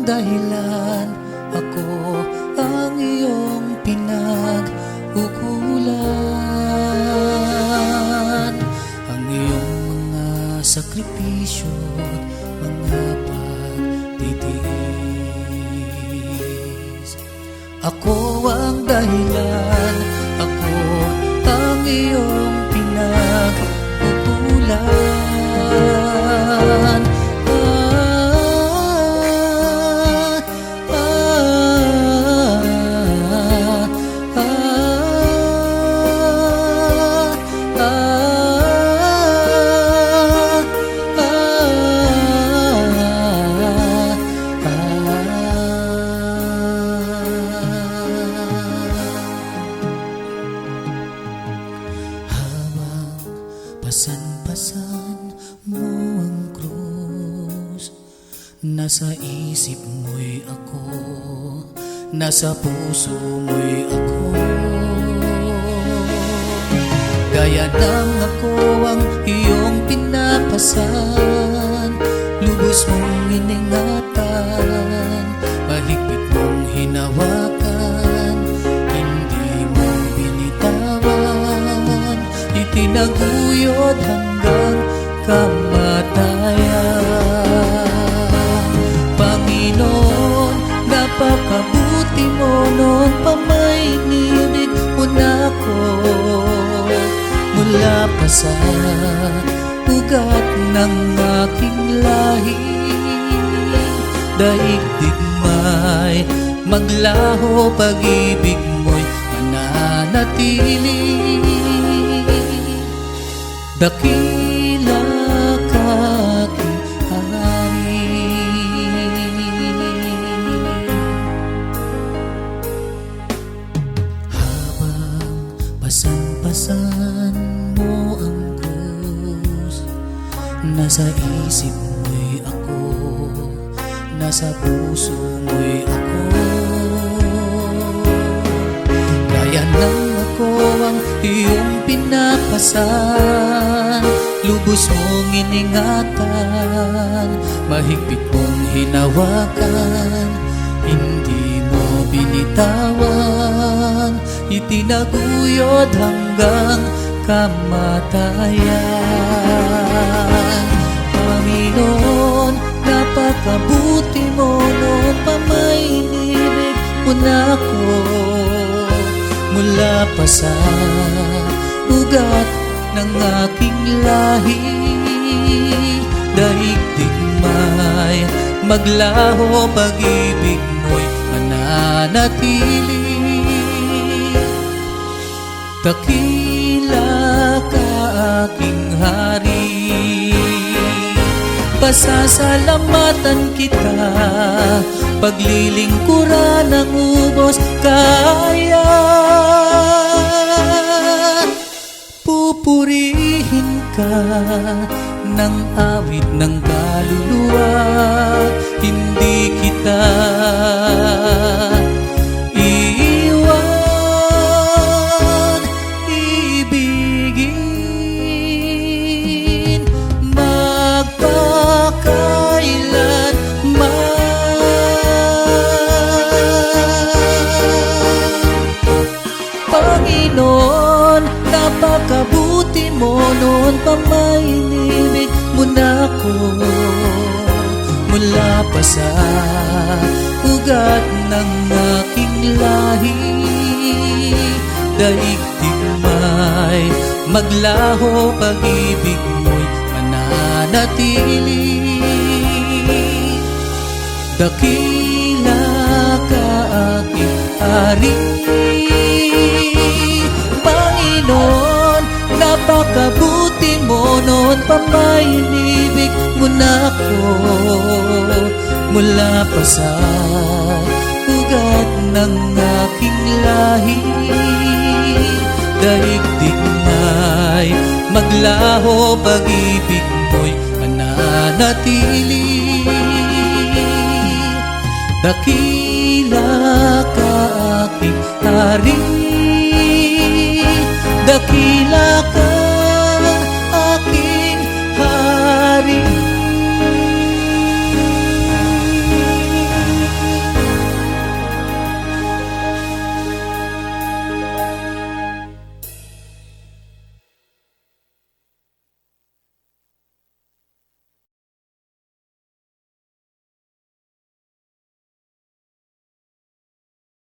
dahilan, ako ang iyong pinag-ukulan. Ang iyong mga sakripisyo, mga pagtitiis. Ako ang dahilan, ako ang iyong pinag-ukulan. Pasan-pasan mo ang krus, nasa isip mo'y ako, nasa puso mo'y ako. Gaya ng ako ang iyong pinapasan, lubos mong iningatan, mahigpit mong hinawakan, hindi mo binitawan, itinaguyod hanggang kamatayan. Panginoon, napakabuti mo noon pa may inibig mo na ako, mula pa sa ugat ng aking lahi. Daigdig may maglaho, pag-ibig mo'y mananatili. Dakila ka aking hari, habang pasan-pasan mo ang krus, nasa isip mo'y ako, nasa puso mo'y ako. Gaya ng ako ang iyong pinapasan, lubos mong iningatan, mahigpit mong hinawakan, hindi mo binitawan, itinaguyod hanggang kamatayan. Panginoon, napakabuti mo noon pa may inibig mo na ako, mula pa sa ugat ng aking lahi. Daigdig may maglaho, pag-ibig mo'y mananatili. Dakila ka aking hari, pasasalamatan kita, paglilingkuran ng ubos kaya. Pupurihin ka ng awit ng kaluluwa, hindi kita iiwan, ibigin magpakailanman. Panginoon, napakabuti mo noon pa may inibig mo na ako, mula pa sa ugat ng aking lahi. Daigdig may maglaho, pag-ibig mo'y mananatili. Dakila ka aking hari, Panginoon, napakabuti mo noon pa may inibig mo na ako, mula pa sa ugat ng aking lahi. Daigdig may maglaho, pag-ibig mo'y mananatili. Dakila ka aking hari, dakila